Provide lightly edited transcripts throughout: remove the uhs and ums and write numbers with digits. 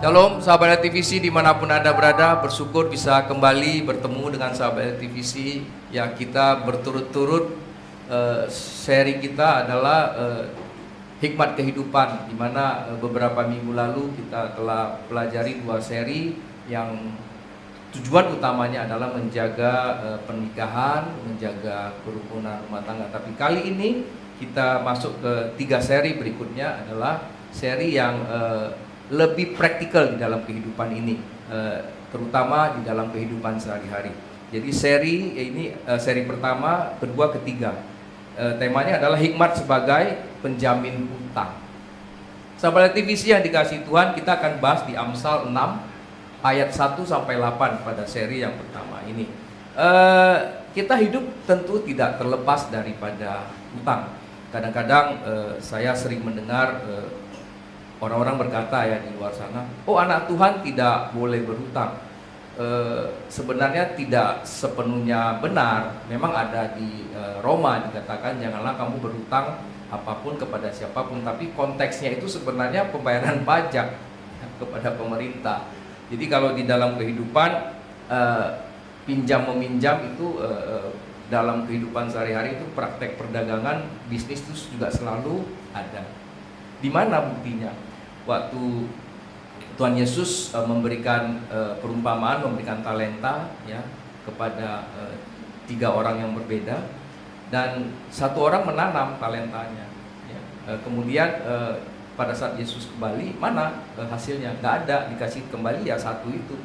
Shalom sahabat LTVC dimanapun Anda berada, bersyukur bisa kembali bertemu dengan sahabat LTVC yang kita berturut-turut seri kita adalah hikmat kehidupan, di mana beberapa minggu lalu kita telah pelajari dua seri yang tujuan utamanya adalah menjaga pernikahan, menjaga kerukunan rumah tangga. Tapi kali ini kita masuk ke 3 seri berikutnya adalah seri yang lebih praktikal di dalam kehidupan ini, terutama di dalam kehidupan sehari-hari. Jadi seri ini seri pertama, kedua, ketiga. Temanya adalah hikmat sebagai penjamin utang. Sahabat TVC yang dikasihi Tuhan, kita akan bahas di Amsal 6 ayat 1 sampai 8 pada seri yang pertama ini. Kita hidup tentu tidak terlepas daripada utang. Kadang-kadang saya sering mendengar orang-orang berkata ya di luar sana, oh anak Tuhan tidak boleh berhutang. Sebenarnya tidak sepenuhnya benar. Memang ada di Roma dikatakan janganlah kamu berhutang apapun kepada siapapun. Tapi konteksnya itu sebenarnya pembayaran pajak kepada pemerintah. Jadi kalau di dalam kehidupan pinjam meminjam itu dalam kehidupan sehari-hari itu praktek perdagangan bisnis itu juga selalu ada. Di mana buktinya? Waktu Tuhan Yesus memberikan perumpamaan, memberikan talenta ya kepada 3 orang yang berbeda, dan 1 orang menanam talentanya ya. Kemudian pada saat Yesus kembali, mana hasilnya? Nggak ada, dikasih kembali ya 1 itu.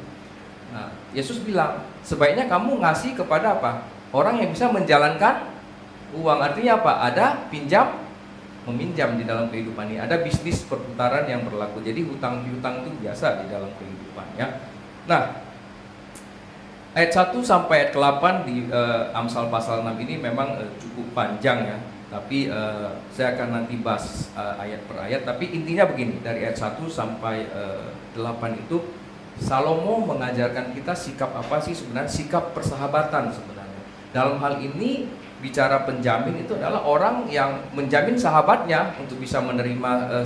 Nah, Yesus bilang sebaiknya kamu ngasih kepada apa? Orang yang bisa menjalankan uang. Artinya apa? Ada pinjam meminjam di dalam kehidupan ini, ada bisnis perputaran yang berlaku. Jadi hutang piutang itu biasa di dalam kehidupan ya. Nah, ayat 1 sampai ayat 8 di Amsal pasal 6 ini memang cukup panjang ya. Tapi saya akan nanti bahas ayat per ayat. Tapi intinya begini, dari ayat 1 sampai 8 itu Salomo mengajarkan kita sikap apa sih sebenarnya, sikap persahabatan sebenarnya. Dalam hal ini bicara penjamin itu adalah orang yang menjamin sahabatnya untuk bisa menerima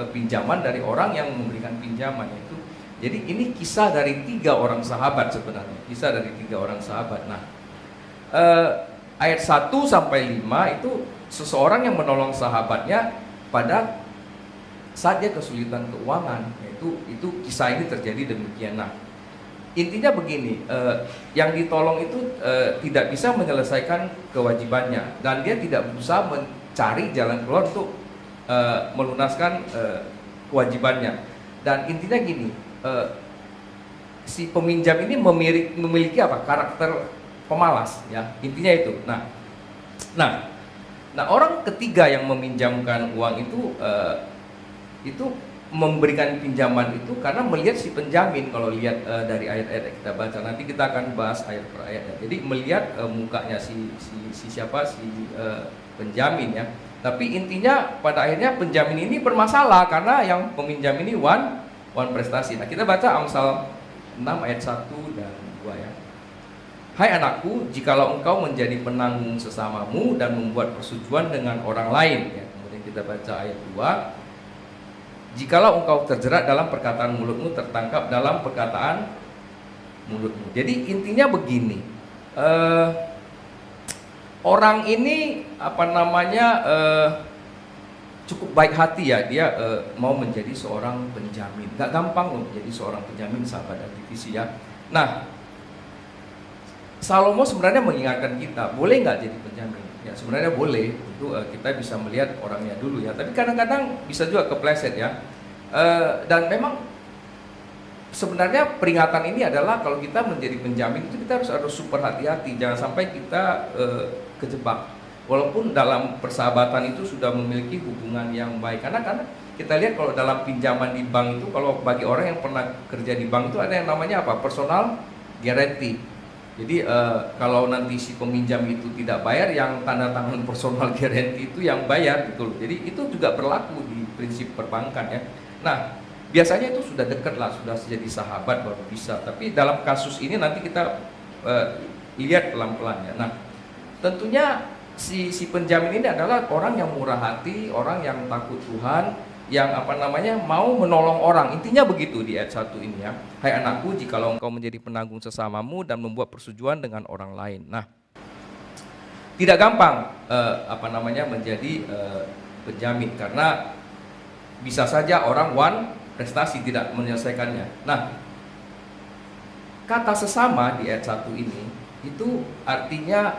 pinjaman dari orang yang memberikan pinjaman itu. Jadi ini kisah dari 3 orang sahabat sebenarnya, kisah dari 3 orang sahabat. Nah, ayat 1 sampai 5 itu seseorang yang menolong sahabatnya pada saat dia kesulitan keuangan. Itu kisah ini terjadi demikian. Nah, intinya begini, yang ditolong itu tidak bisa menyelesaikan kewajibannya, dan dia tidak berusaha mencari jalan keluar untuk melunaskan kewajibannya. Dan intinya gini, si peminjam ini memiliki apa? Karakter pemalas, ya. Intinya itu. Nah, orang ketiga yang meminjamkan uang itu memberikan pinjaman itu karena melihat si penjamin. Kalau lihat dari ayat-ayat yang kita baca, nanti kita akan bahas ayat per ayat ya. Jadi melihat mukanya si penjamin ya. Tapi intinya pada akhirnya penjamin ini bermasalah karena yang peminjam ini one prestasi. Nah, kita baca Amsal 6 ayat 1 dan 2 ya. Hai anakku, jikalau engkau menjadi penanggung sesamamu dan membuat persetujuan dengan orang lain ya. Kemudian kita baca ayat 2. Jikalau engkau terjerat dalam perkataan mulutmu, tertangkap dalam perkataan mulutmu. Jadi intinya begini, orang ini cukup baik hati ya. Dia mau menjadi seorang penjamin. Gak gampang loh menjadi seorang penjamin, sahabat aktivis ya. Nah, Salomo sebenarnya mengingatkan kita, boleh nggak jadi penjamin? Ya sebenarnya boleh, itu kita bisa melihat orangnya dulu ya. Tapi kadang-kadang bisa juga kepleset ya. Dan memang sebenarnya peringatan ini adalah kalau kita menjadi penjamin itu kita harus super hati-hati, jangan sampai kita kejebak. Walaupun dalam persahabatan itu sudah memiliki hubungan yang baik, karena kita lihat kalau dalam pinjaman di bank itu, kalau bagi orang yang pernah kerja di bank itu ada yang namanya apa? Personal guarantee. Jadi kalau nanti si peminjam itu tidak bayar, yang tanda tangan personal guarantee itu yang bayar gitu loh. Jadi itu juga berlaku di prinsip perbankan ya. Nah, biasanya itu sudah dekat lah, sudah jadi sahabat baru bisa. Tapi dalam kasus ini nanti kita lihat pelan-pelan ya. Nah, tentunya si penjamin ini adalah orang yang murah hati, orang yang takut Tuhan, yang mau menolong orang. Intinya begitu di ayat 1 ini ya. Hai anakku, jikalau engkau menjadi penanggung sesamamu dan membuat persetujuan dengan orang lain. Nah, tidak gampang menjadi penjamin, karena bisa saja orang prestasi tidak menyelesaikannya. Nah, kata sesama di ayat 1 ini itu artinya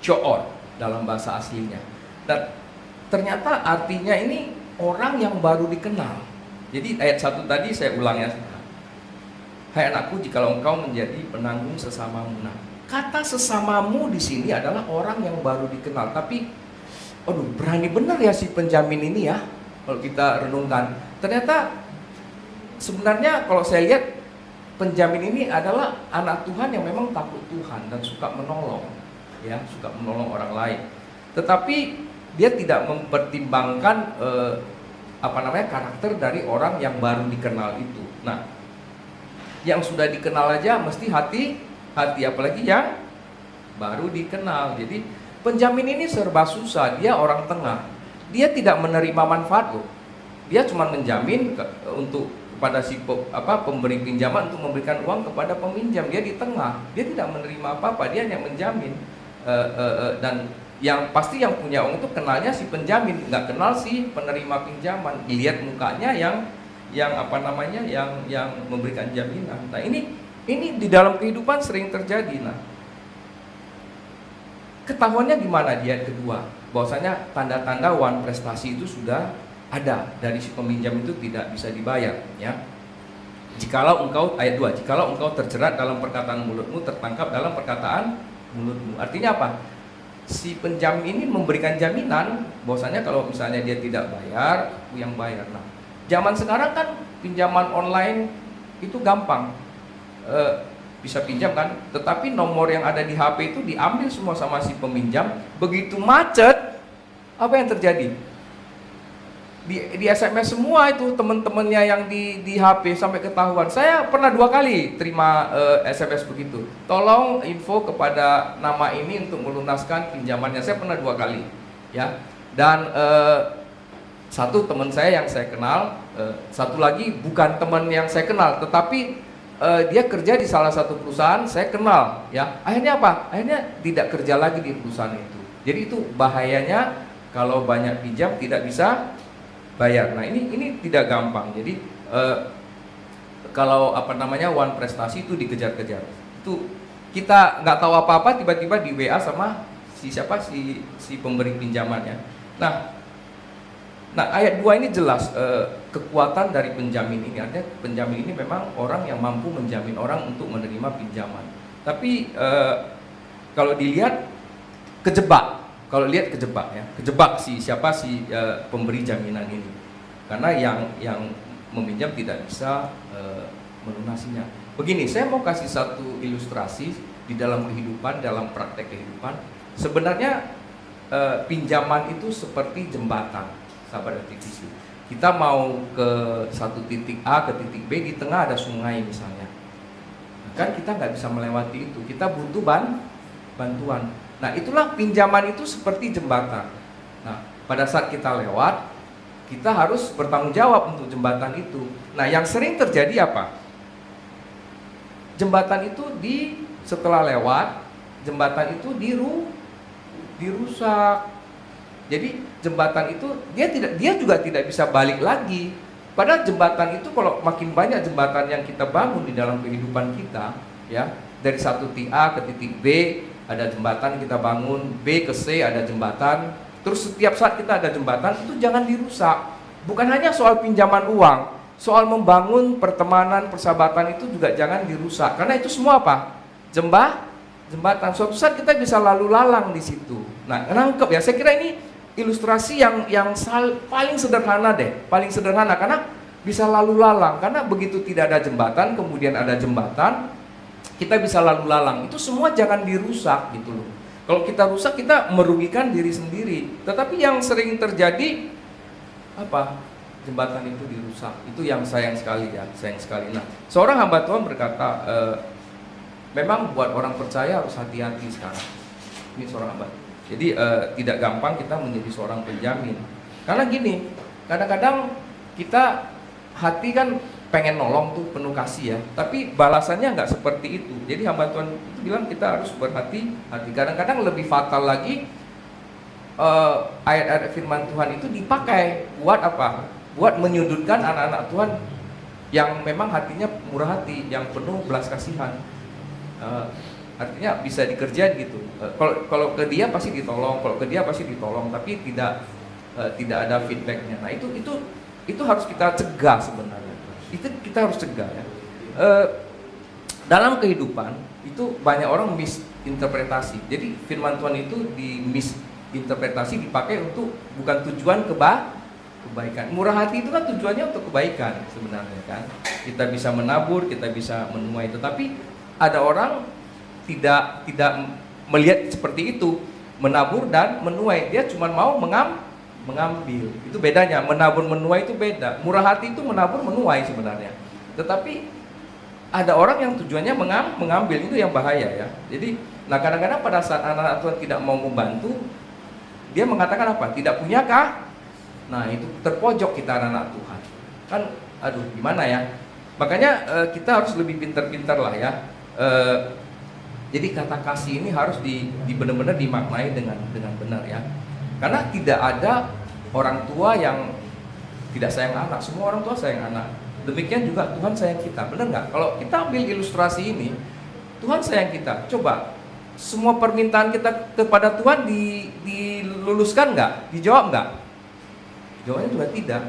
syo'or dalam bahasa aslinya. Dan ternyata artinya ini orang yang baru dikenal. Jadi ayat 1 tadi saya ulang ya. Hai anakku, jikalau engkau menjadi penanggung sesamamu. Nah, kata sesamamu di sini adalah orang yang baru dikenal. Tapi, berani benar ya si penjamin ini ya. Kalau kita renungkan, ternyata sebenarnya kalau saya lihat penjamin ini adalah anak Tuhan yang memang takut Tuhan dan suka menolong, ya, suka menolong orang lain. Tetapi dia tidak mempertimbangkan karakter dari orang yang baru dikenal itu. Nah, yang sudah dikenal aja mesti hati-hati, apalagi yang baru dikenal. Jadi penjamin ini serba susah, dia orang tengah. Dia tidak menerima manfaat loh. Dia cuma menjamin untuk kepada si pemberi pinjaman untuk memberikan uang kepada peminjam. Dia di tengah, dia tidak menerima apa-apa, dia hanya menjamin. Dan yang pasti yang punya uang itu kenalnya si penjamin, nggak kenal si penerima pinjaman. Dilihat mukanya yang memberikan jaminan. Nah, ini di dalam kehidupan sering terjadi. Nah, ketahuannya gimana di ayat kedua? Bahwasanya tanda-tanda wan prestasi itu sudah ada dari si peminjam itu tidak bisa dibayar, ya. Jikalau engkau, ayat 2, jikalau engkau terjerat dalam perkataan mulutmu, tertangkap dalam perkataan mulutmu. Artinya apa? Si penjam ini memberikan jaminan bahwasanya kalau misalnya dia tidak bayar, aku yang bayar. Nah, zaman sekarang kan pinjaman online itu gampang, bisa pinjam kan, tetapi nomor yang ada di HP itu diambil semua sama si peminjam. Begitu macet, apa yang terjadi? Di SMS semua itu teman-temannya yang di HP sampai ketahuan. Saya pernah 2 kali terima SMS begitu. Tolong info kepada nama ini untuk melunaskan pinjamannya. Saya pernah 2 kali, ya. Dan satu teman saya yang saya kenal, satu lagi bukan teman yang saya kenal, tetapi dia kerja di salah satu perusahaan saya kenal, ya. Akhirnya apa? Akhirnya tidak kerja lagi di perusahaan itu. Jadi itu bahayanya kalau banyak pinjam tidak bisa bayar. Nah, ini tidak gampang. Jadi kalau wan prestasi itu dikejar-kejar. Itu kita nggak tahu apa-apa, tiba-tiba di WA sama si pemberi pinjamannya. Nah, ayat 2 ini jelas kekuatan dari penjamin ini. Artinya penjamin ini memang orang yang mampu menjamin orang untuk menerima pinjaman. Tapi kalau dilihat kejebak. Kalau lihat kejebak, ya, kejebak si pemberi jaminan ini, karena yang meminjam tidak bisa melunasinya. Begini, saya mau kasih satu ilustrasi di dalam kehidupan, dalam praktek kehidupan. Sebenarnya pinjaman itu seperti jembatan, sahabat aktivisi. Kita mau ke satu titik A ke titik B, di tengah ada sungai misalnya. Kan kita nggak bisa melewati itu, kita butuh bantuan. Nah, itulah pinjaman itu seperti jembatan. Nah, pada saat kita lewat, kita harus bertanggung jawab untuk jembatan itu. Nah, yang sering terjadi apa? Jembatan itu setelah lewat, jembatan itu dirusak. Jadi jembatan itu dia juga tidak bisa balik lagi. Padahal jembatan itu kalau makin banyak jembatan yang kita bangun di dalam kehidupan kita, ya, dari satu titik A ke titik B ada jembatan kita bangun, B ke C ada jembatan, terus setiap saat kita ada jembatan, itu jangan dirusak. Bukan hanya soal pinjaman uang, soal membangun pertemanan, persahabatan itu juga jangan dirusak. Karena itu semua apa? Jembatan. Suatu saat kita bisa lalu lalang di situ. Nah, nangkep ya. Saya kira ini ilustrasi yang paling sederhana deh, paling sederhana karena bisa lalu lalang. Karena begitu tidak ada jembatan, kemudian ada jembatan, kita bisa lalu lalang. Itu semua jangan dirusak gitu loh. Kalau kita rusak, kita merugikan diri sendiri. Tetapi yang sering terjadi apa? Jembatan itu dirusak. Itu yang sayang sekali ya, sayang sekali. Nah, seorang hamba Tuhan berkata, memang buat orang percaya harus hati-hati sekarang. Ini seorang hamba. Jadi tidak gampang kita menjadi seorang penjamin. Karena gini, kadang-kadang kita hati kan pengen nolong tuh, penuh kasih ya, tapi balasannya nggak seperti itu. Jadi hamba Tuhan itu bilang kita harus berhati-hati. Kadang-kadang lebih fatal lagi, ayat-ayat firman Tuhan itu dipakai buat apa? Buat menyudutkan anak-anak Tuhan yang memang hatinya murah hati, yang penuh belas kasihan. Artinya bisa dikerjain gitu. Kalau ke dia pasti ditolong, kalau ke dia pasti ditolong, tapi tidak ada feedbacknya. Nah itu harus kita cegah sebenarnya. Itu kita harus cegah ya. Dalam kehidupan itu banyak orang misinterpretasi. Jadi firman Tuhan itu misinterpretasi, dipakai untuk bukan tujuan kebaikan. Murah hati itu kan tujuannya untuk kebaikan sebenarnya kan. Kita bisa menabur, kita bisa menuai. Tetapi ada orang tidak melihat seperti itu, menabur dan menuai. Dia cuma mau mengambil. Itu bedanya. Menabur menuai itu beda. Murah hati itu menabur menuai sebenarnya. Tetapi ada orang yang tujuannya mengambil, itu yang bahaya ya. Jadi, kadang-kadang pada saat anak-anak Tuhan tidak mau membantu, dia mengatakan apa? Tidak punya kah? Nah, itu terpojok kita anak-anak Tuhan. Kan, aduh, gimana ya? Makanya kita harus lebih pintar-pintar lah ya. Jadi kata kasih ini harus benar-benar dimaknai dengan benar ya. Karena tidak ada orang tua yang tidak sayang anak. Semua orang tua sayang anak. Demikian juga Tuhan sayang kita. Benar nggak? Kalau kita ambil ilustrasi ini, Tuhan sayang kita. Coba, semua permintaan kita kepada Tuhan diluluskan nggak? Dijawab nggak? Jawabannya juga tidak.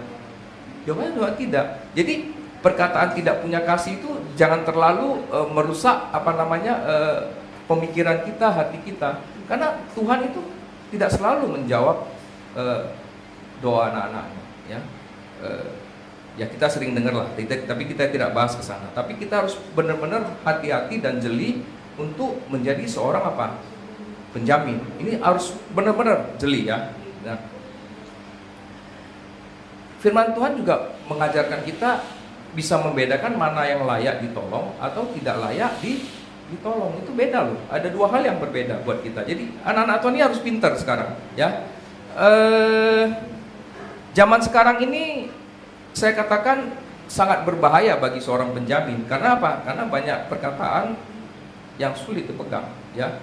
Jawabannya juga tidak. Jadi perkataan tidak punya kasih itu jangan terlalu merusak pemikiran kita, hati kita. Karena Tuhan itu tidak selalu menjawab doa anak-anaknya ya. Ya kita sering dengar lah, tapi kita tidak bahas ke sana. Tapi kita harus benar-benar hati-hati dan jeli untuk menjadi seorang penjamin. Ini harus benar-benar jeli ya. Nah, firman Tuhan juga mengajarkan kita bisa membedakan mana yang layak ditolong atau tidak layak ditolong. Itu beda loh. Ada dua hal yang berbeda buat kita. Jadi anak-anak Tuhan ini harus pintar sekarang ya. Zaman sekarang ini saya katakan sangat berbahaya bagi seorang penjamin. Karena apa? Karena banyak perkataan yang sulit dipegang ya.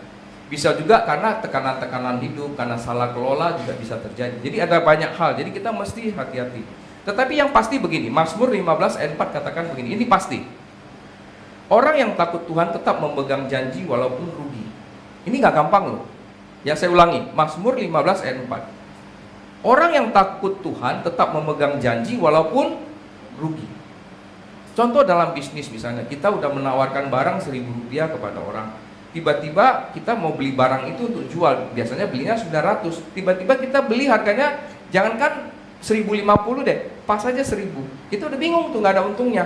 Bisa juga karena tekanan-tekanan hidup, karena salah kelola juga bisa terjadi. Jadi ada banyak hal. Jadi kita mesti hati-hati. Tetapi yang pasti begini, Mazmur 15 ayat 4 katakan begini, ini pasti. Orang yang takut Tuhan tetap memegang janji walaupun rugi. Ini nggak gampang loh. Ya saya ulangi, Mazmur 15 ayat 4. Orang yang takut Tuhan tetap memegang janji walaupun rugi. Contoh dalam bisnis misalnya, kita udah menawarkan barang Rp1.000 kepada orang. Tiba-tiba kita mau beli barang itu untuk jual, biasanya belinya 900. Tiba-tiba kita beli harganya jangankan 1.050 deh, pas aja 1.000. Kita udah bingung tuh, nggak ada untungnya.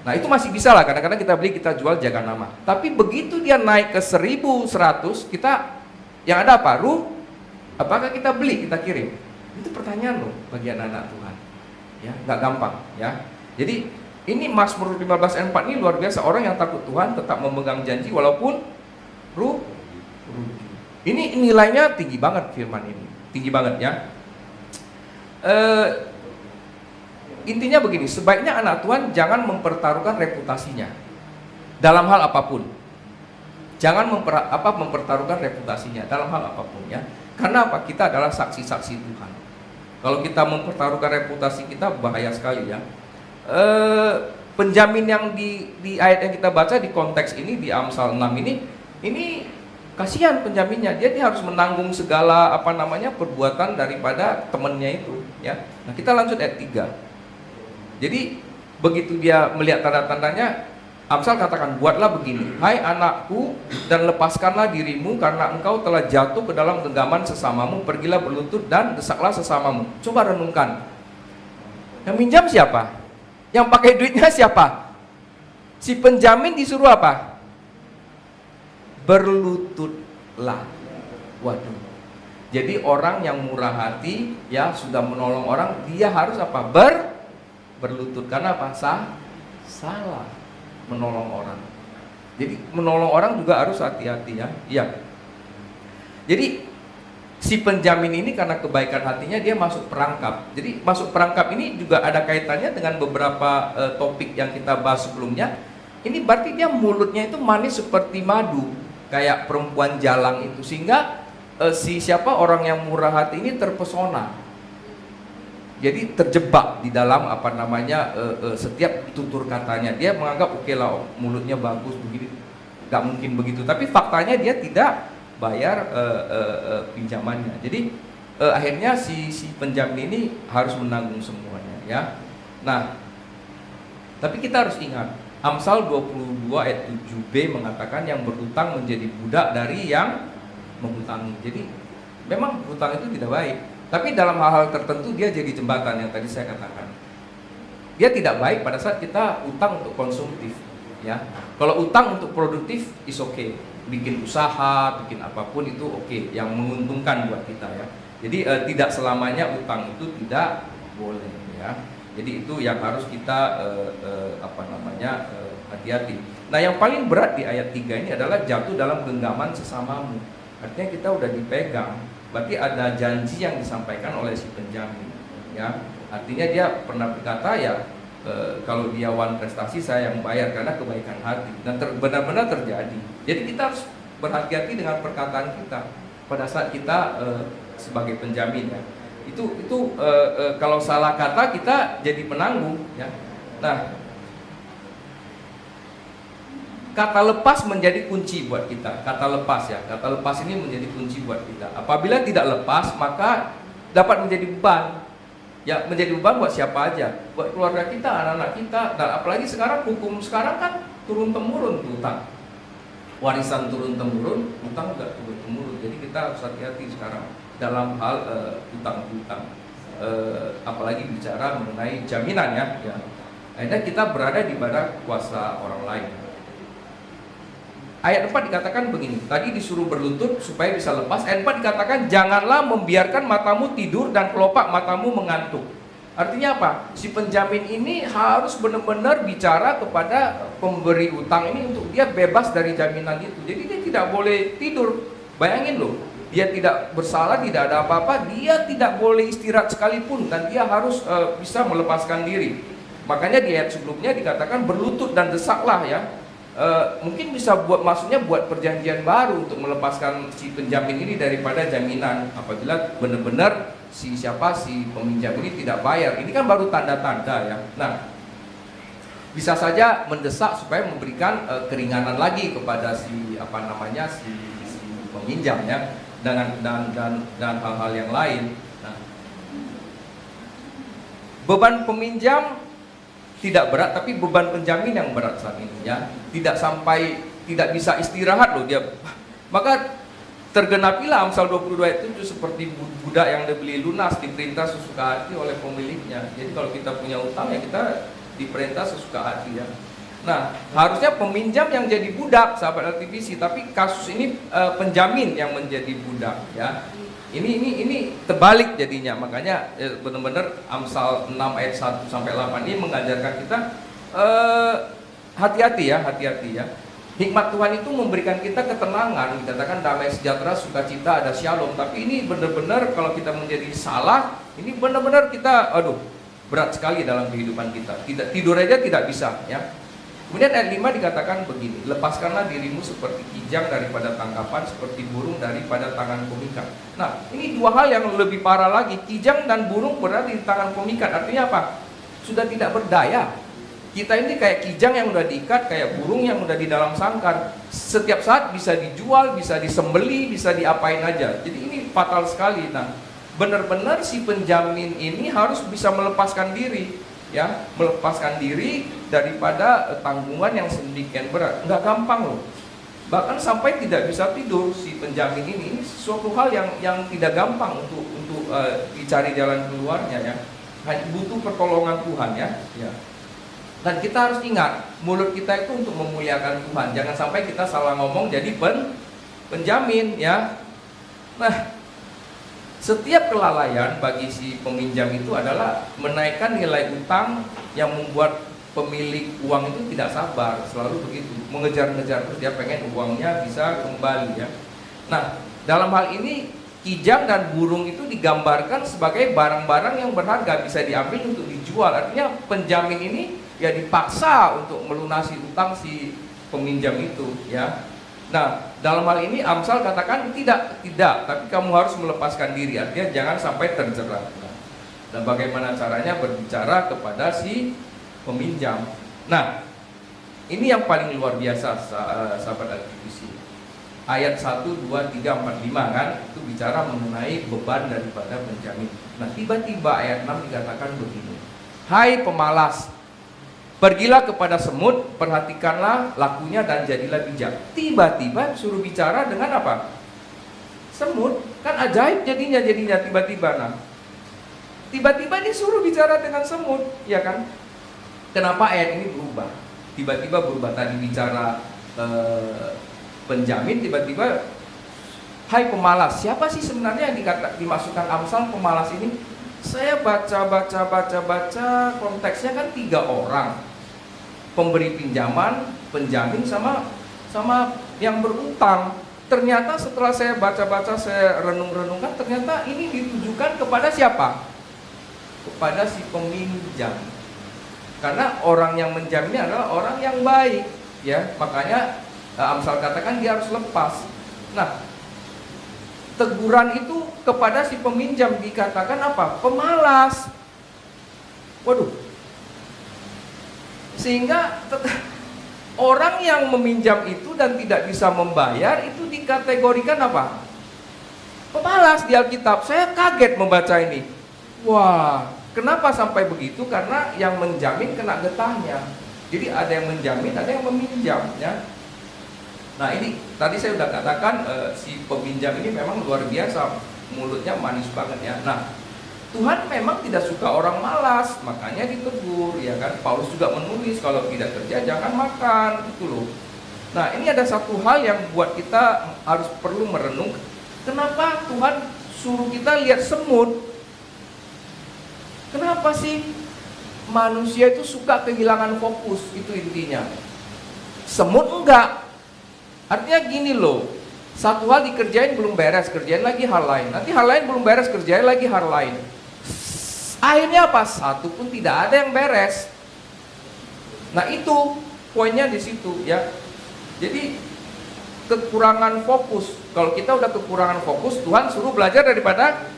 Nah itu masih bisa lah, kadang-kadang kita beli, kita jual, jaga nama. Tapi begitu dia naik ke 1.100, kita yang ada apa? Apakah kita beli, kita kirim? Itu pertanyaan loh bagi anak-anak Tuhan. Ya, nggak gampang ya. Jadi ini Mazmur 15 ayat 4 ini luar biasa. Orang yang takut Tuhan tetap memegang janji walaupun rugi. Ini nilainya tinggi banget firman ini, tinggi banget ya. Intinya begini, sebaiknya anak Tuhan jangan mempertaruhkan reputasinya dalam hal apapun. Jangan mempertaruhkan reputasinya dalam hal apapun ya. Karena apa? Kita adalah saksi-saksi Tuhan. Kalau kita mempertaruhkan reputasi kita, bahaya sekali ya. Penjamin yang di ayat yang kita baca di konteks ini, di Amsal 6 ini kasihan penjaminnya. Dia harus menanggung segala perbuatan daripada temannya itu ya. Nah, kita lanjut ayat 3. Jadi begitu dia melihat tanda-tandanya, Amsal katakan, buatlah begini, hai anakku, dan lepaskanlah dirimu karena engkau telah jatuh ke dalam genggaman sesamamu. Pergilah berlutut dan desaklah sesamamu. Coba renungkan, yang minjam siapa? Yang pakai duitnya siapa? Si penjamin disuruh apa? Berlututlah. Waduh. Jadi orang yang murah hati ya, sudah menolong orang, dia harus apa? Berlutut. Karena apa? Salah menolong orang. Jadi menolong orang juga harus hati-hati ya. Iya. Jadi si penjamin ini karena kebaikan hatinya dia masuk perangkap. Jadi masuk perangkap ini juga ada kaitannya dengan beberapa topik yang kita bahas sebelumnya. Ini berarti dia mulutnya itu manis seperti madu, kayak perempuan jalang itu, sehingga siapa orang yang murah hati ini terpesona. Jadi terjebak di dalam setiap tutur katanya. Dia menganggap oke lah, mulutnya bagus begini, nggak mungkin begitu. Tapi faktanya dia tidak bayar pinjamannya. Jadi akhirnya si penjamin ini harus menanggung semuanya, ya. Nah, tapi kita harus ingat, Amsal 22 ayat 7b mengatakan yang berhutang menjadi budak dari yang menghutangi. Jadi memang hutang itu tidak baik, tapi dalam hal-hal tertentu dia jadi jembatan yang tadi saya katakan. Dia tidak baik pada saat kita utang untuk konsumtif, ya. Kalau utang untuk produktif is okay. Bikin usaha, bikin apapun itu oke, yang menguntungkan buat kita, ya. Jadi tidak selamanya utang itu tidak boleh, ya. Jadi itu yang harus kita hati-hati. Nah, yang paling berat di ayat 3 ini adalah jatuh dalam genggaman sesamamu. Artinya kita udah dipegang, berarti ada janji yang disampaikan oleh si penjamin, ya. Artinya dia pernah berkata, ya kalau dia wan prestasi saya yang bayar karena kebaikan hati, dan benar-benar terjadi. Jadi kita harus berhati-hati dengan perkataan kita pada saat kita sebagai penjamin, ya. Itu kalau salah kata kita jadi penanggung, ya. Nah, kata lepas menjadi kunci buat kita. Kata lepas, ya, kata lepas ini menjadi kunci buat kita. Apabila tidak lepas, maka dapat menjadi beban. Ya, menjadi beban buat siapa aja, buat keluarga kita, anak-anak kita, dan apalagi sekarang hukum sekarang kan turun temurun utang, warisan turun temurun, utang juga turun temurun. Jadi kita harus hati-hati sekarang dalam hal utang-utang, apalagi bicara mengenai jaminannya, ya. Akhirnya kita berada di bawah kuasa orang lain. Ayat 4 dikatakan begini, tadi disuruh berlutut supaya bisa lepas. Ayat 4 dikatakan janganlah membiarkan matamu tidur dan kelopak matamu mengantuk. Artinya apa? Si penjamin ini harus benar-benar bicara kepada pemberi utang ini untuk dia bebas dari jaminan itu. Jadi dia tidak boleh tidur. Bayangin loh, dia tidak bersalah, tidak ada apa-apa, dia tidak boleh istirahat sekalipun, dan dia harus bisa melepaskan diri. Makanya di ayat sebelumnya dikatakan berlutut dan desaklah, ya. Mungkin bisa maksudnya buat perjanjian baru untuk melepaskan si penjamin ini daripada jaminan apabila benar-benar si peminjam ini tidak bayar. Ini kan baru tanda-tanda, ya. Nah, bisa saja mendesak supaya memberikan keringanan lagi kepada si peminjam, ya, dan hal-hal yang lain. Nah, beban peminjam tidak berat, tapi beban penjamin yang berat saat ini, ya. Tidak bisa istirahat loh dia. Maka tergenapilah Amsal 22 itu seperti budak yang dibeli lunas, diperintah sesuka hati oleh pemiliknya. Jadi kalau kita punya utang, ya kita diperintah sesuka hati, ya. Nah, harusnya peminjam yang jadi budak, sahabat LTVC, tapi kasus ini penjamin yang menjadi budak, ya. Ini terbalik jadinya. Makanya benar-benar Amsal 6 ayat 1 sampai 8 ini mengajarkan kita hati-hati, ya. Hikmat Tuhan itu memberikan kita ketenangan, dikatakan damai sejahtera, sukacita, ada shalom. Tapi ini benar-benar kalau kita menjadi salah, ini benar-benar kita berat sekali dalam kehidupan kita. Tidur aja tidak bisa, ya. Kemudian ayat 5 dikatakan begini, lepaskanlah dirimu seperti kijang daripada tangkapan, seperti burung daripada tangan pemikat. Nah, ini dua hal yang lebih parah lagi. Kijang dan burung berada di tangan pemikat. Artinya apa? Sudah tidak berdaya. Kita ini kayak kijang yang udah diikat, kayak burung yang udah di dalam sangkar. Setiap saat bisa dijual, bisa disembeli, bisa diapain aja. Jadi ini fatal sekali. Nah, benar-benar si penjamin ini harus bisa melepaskan diri, ya, melepaskan diri daripada tanggungan yang sedemikian berat. Nggak gampang loh. Bahkan sampai tidak bisa tidur si penjamin ini suatu hal yang tidak gampang untuk dicari jalan keluarnya, ya. Butuh pertolongan Tuhan, ya. Dan kita harus ingat, mulut kita itu untuk memuliakan Tuhan. Jangan sampai kita salah ngomong jadi penjamin, ya. Nah, setiap kelalaian bagi si peminjam itu adalah menaikkan nilai utang yang membuat pemilik uang itu tidak sabar, selalu begitu, mengejar-ngejar terus, dia pengen uangnya bisa kembali, ya. Nah, dalam hal ini kijang dan burung itu digambarkan sebagai barang-barang yang berharga, bisa diambil untuk dijual. Artinya penjamin ini ya dipaksa untuk melunasi utang si peminjam itu, ya. Nah, dalam hal ini Amsal katakan tidak, tapi kamu harus melepaskan diri. Artinya jangan sampai terjerat. Dan bagaimana caranya berbicara kepada si peminjam. Nah, ini yang paling luar biasa, sahabat aktivisi. Ayat 1, 2, 3, 4, 5 kan, itu bicara mengenai beban daripada penjamin. Nah, tiba-tiba ayat 6 dikatakan begini. Hai pemalas, pergilah kepada semut, perhatikanlah lakunya dan jadilah bijak. Tiba-tiba suruh bicara dengan apa? Semut. Kan ajaib jadinya tiba-tiba. Nah, tiba-tiba disuruh bicara dengan semut, ya kan? Kenapa ayat ini berubah? Tiba-tiba berubah, tadi bicara penjamin, tiba-tiba hai pemalas. Siapa sih sebenarnya yang dimasukkan Amsal pemalas ini? Saya baca konteksnya kan 3 orang. Pemberi pinjaman, penjamin sama yang berutang. Ternyata setelah saya baca-baca, saya renung-renungkan, ternyata ini ditujukan kepada siapa? Kepada si peminjam. Karena orang yang menjamin ini adalah orang yang baik, ya. Makanya Amsal katakan dia harus lepas. Nah, teguran itu kepada si peminjam dikatakan apa? Pemalas. Waduh. Sehingga orang yang meminjam itu dan tidak bisa membayar itu dikategorikan apa? Pemalas di Alkitab. Saya kaget membaca ini. Wah, kenapa sampai begitu? Karena yang menjamin kena getahnya. Jadi ada yang menjamin, ada yang meminjam, ya. Nah, ini tadi saya sudah katakan si peminjam ini memang luar biasa, mulutnya manis banget, ya. Nah, Tuhan memang tidak suka orang malas, makanya ditegur, ya kan. Paulus juga menulis kalau tidak kerja jangan makan, gitu loh. Nah, ini ada satu hal yang buat kita harus perlu merenung. Kenapa Tuhan suruh kita lihat semut? Kenapa sih manusia itu suka kehilangan fokus? Itu intinya. Semut enggak. Artinya gini loh, satu hal dikerjain belum beres, kerjain lagi hal lain. Nanti hal lain belum beres, kerjain lagi hal lain. Akhirnya apa? Satu pun tidak ada yang beres. Nah, itu poinnya di situ, ya. Jadi kekurangan fokus. Kalau kita udah kekurangan fokus, Tuhan suruh belajar daripada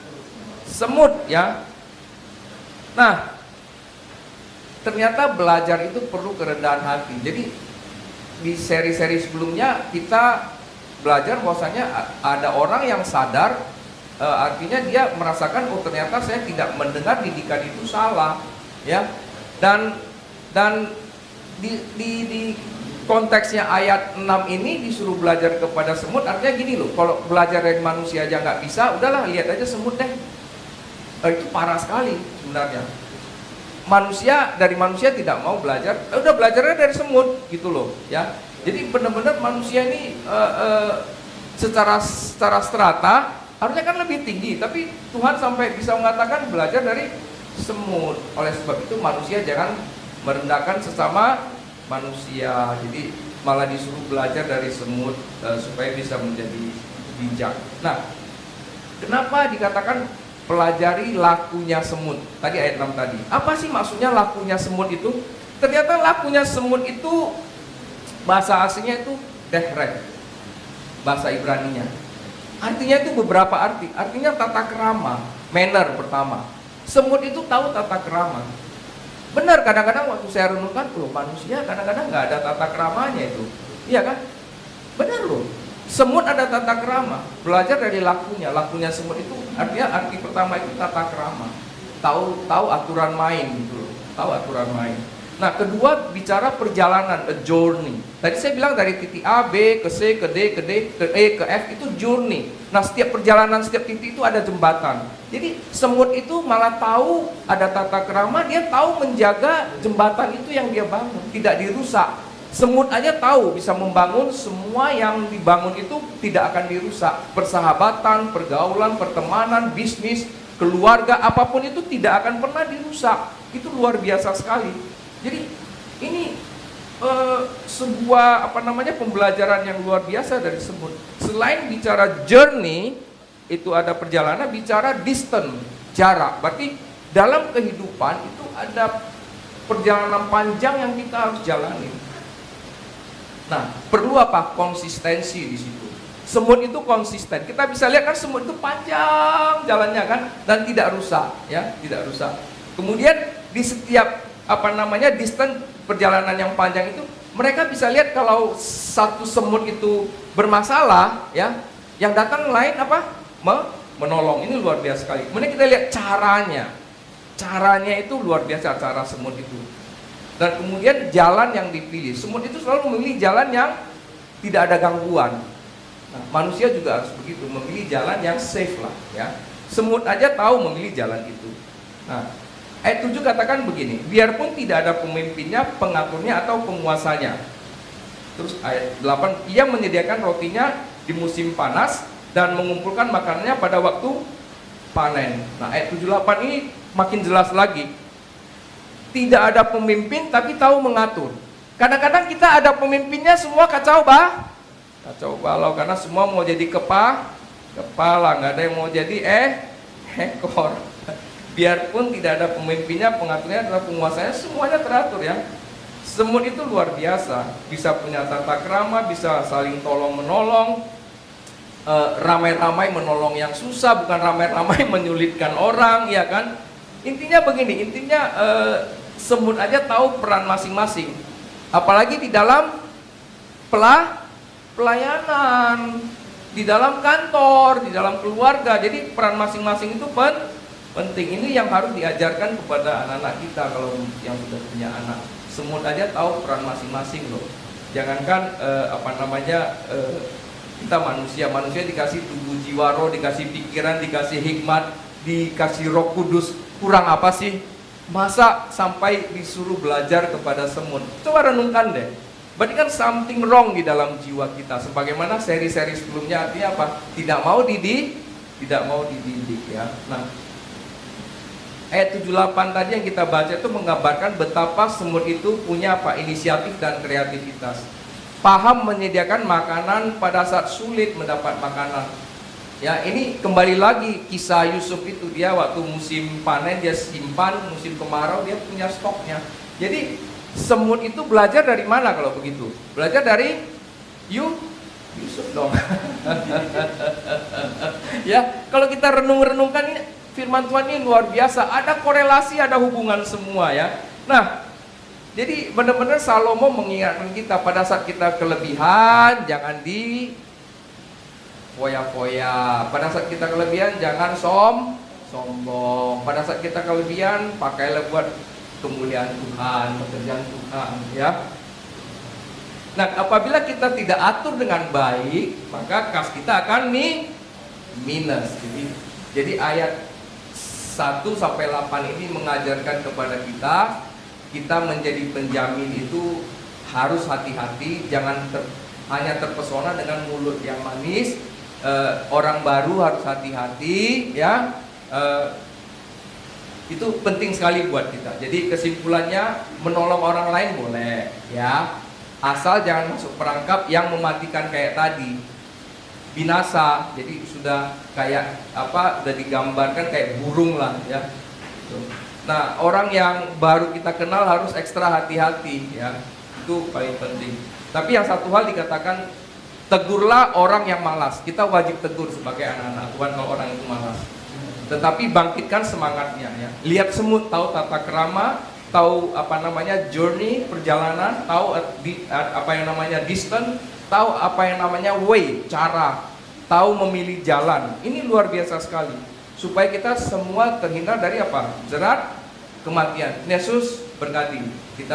semut, ya. Nah, ternyata belajar itu perlu kerendahan hati. Jadi di seri-seri sebelumnya kita belajar bahwasanya ada orang yang sadar, artinya dia merasakan oh ternyata saya tidak mendengar didikan itu salah, ya. Dan di konteksnya ayat 6 ini disuruh belajar kepada semut, artinya gini loh, kalau belajar dari manusia aja nggak bisa, udahlah lihat aja semut deh. Itu parah sekali sebenarnya. Dari manusia tidak mau belajar, udah belajarnya dari semut gitu loh, ya. Jadi benar-benar manusia ini secara strata harusnya kan lebih tinggi, tapi Tuhan sampai bisa mengatakan belajar dari semut. Oleh sebab itu manusia jangan merendahkan sesama manusia. Jadi malah disuruh belajar dari semut supaya bisa menjadi bijak. Nah, kenapa dikatakan pelajari lakunya semut? Tadi ayat 6 tadi. Apa sih maksudnya lakunya semut itu? Ternyata lakunya semut itu bahasa aslinya itu dehret. Bahasa Ibraninya. Artinya itu beberapa arti. Artinya tata kerama, manner pertama. Semut itu tahu tata kerama. Benar, kadang-kadang waktu saya renungkan, loh manusia kadang-kadang nggak ada tata keramanya itu. Iya kan? Benar loh. Semut ada tata kerama, belajar dari lakunya semut itu artinya arti pertama itu tata kerama, tahu aturan main gitu, tahu aturan main. Nah, kedua bicara perjalanan, a journey. Tadi saya bilang dari titik A, B, ke C, ke D, ke E, ke F itu journey. Nah, setiap perjalanan, setiap titik itu ada jembatan. Jadi semut itu malah tahu ada tata kerama, dia tahu menjaga jembatan itu yang dia bangun, tidak dirusak. Semut aja tahu bisa membangun semua yang dibangun itu tidak akan dirusak. Persahabatan, pergaulan, pertemanan, bisnis, keluarga, apapun itu tidak akan pernah dirusak. Itu luar biasa sekali. Jadi ini sebuah pembelajaran yang luar biasa dari semut. Selain bicara journey, itu ada perjalanan, bicara distance, jarak. Berarti dalam kehidupan itu ada perjalanan panjang yang kita harus jalani. Nah, perlu apa? Konsistensi di situ. Semut itu konsisten. Kita bisa lihat kan semut itu panjang jalannya kan, dan tidak rusak, ya, tidak rusak. Kemudian di setiap distance perjalanan yang panjang itu, mereka bisa lihat kalau satu semut itu bermasalah, ya, yang datang lain menolong. Ini luar biasa sekali. Kemudian kita lihat caranya itu luar biasa, cara semut itu. Dan kemudian jalan yang dipilih, semut itu selalu memilih jalan yang tidak ada gangguan. Nah, manusia juga harus begitu, memilih jalan yang safe lah, ya. Semut aja tahu memilih jalan itu. Nah, ayat 7 katakan begini, biarpun tidak ada pemimpinnya, pengaturnya atau penguasanya. Terus ayat 8, ia menyediakan rotinya di musim panas dan mengumpulkan makanannya pada waktu panen. Nah, ayat 78 ini makin jelas lagi. Tidak ada pemimpin tapi tahu mengatur. Kadang-kadang kita ada pemimpinnya, semua kacau balau karena semua mau jadi kepala, nggak ada yang mau jadi ekor. Biarpun tidak ada pemimpinnya, pengaturnya adalah penguasanya, semuanya teratur, ya. Semut itu luar biasa, bisa punya tata krama, bisa saling tolong menolong, ramai-ramai menolong yang susah, bukan ramai-ramai menyulitkan orang, ya kan? Intinya begini, semut aja tahu peran masing-masing, apalagi di dalam pelayanan, di dalam kantor, di dalam keluarga. Jadi peran masing-masing itu penting. Ini yang harus diajarkan kepada anak-anak kita kalau yang sudah punya anak. Semut aja tahu peran masing-masing loh. Jangankan kita manusia dikasih tubuh jiwa roh, dikasih pikiran, dikasih hikmat, dikasih Roh Kudus. Kurang apa sih? Masa sampai disuruh belajar kepada semut? Coba renungkan deh. Berarti kan something wrong di dalam jiwa kita. Sebagaimana seri-seri sebelumnya, artinya apa? Tidak mau dididik, ya. Nah, ayat 78 tadi yang kita baca itu menggambarkan betapa semut itu punya inisiatif dan kreativitas. Paham menyediakan makanan pada saat sulit mendapat makanan. Ya, ini kembali lagi kisah Yusuf itu, dia waktu musim panen dia simpan, musim kemarau dia punya stoknya. Jadi semut itu belajar dari mana kalau begitu? Belajar dari Yusuf dong. Ya, kalau kita renung-renungkan ini firman Tuhan ini luar biasa, ada korelasi, ada hubungan semua, ya. Nah, jadi benar-benar Salomo mengingatkan kita pada saat kita kelebihan jangan di foya-foya. Pada saat kita kelebihan jangan sombong. Pada saat kita kelebihan pakailah buat kemuliaan Tuhan, pekerjaan Tuhan, ya. Nah, apabila kita tidak atur dengan baik, maka kas kita akan minus. Jadi ayat 1 sampai 8 ini mengajarkan kepada kita menjadi penjamin itu harus hati-hati, jangan hanya terpesona dengan mulut yang manis. Orang baru harus hati-hati, ya. Itu penting sekali buat kita. Jadi kesimpulannya, menolong orang lain boleh, ya, asal jangan masuk perangkap yang mematikan kayak tadi, binasa. Jadi sudah kayak udah digambarkan kayak burung lah, ya. Nah, orang yang baru kita kenal harus ekstra hati-hati, ya. Itu paling penting. Tapi yang satu hal dikatakan, tegurlah orang yang malas. Kita wajib tegur sebagai anak-anak Tuhan kalau orang itu malas. Tetapi bangkitkan semangatnya, ya. Lihat semut, tahu tata krama, tahu journey, perjalanan, tahu distance, tahu way, cara, tahu memilih jalan. Ini luar biasa sekali. Supaya kita semua terhindar dari jerat kematian. Yesus berkati kita.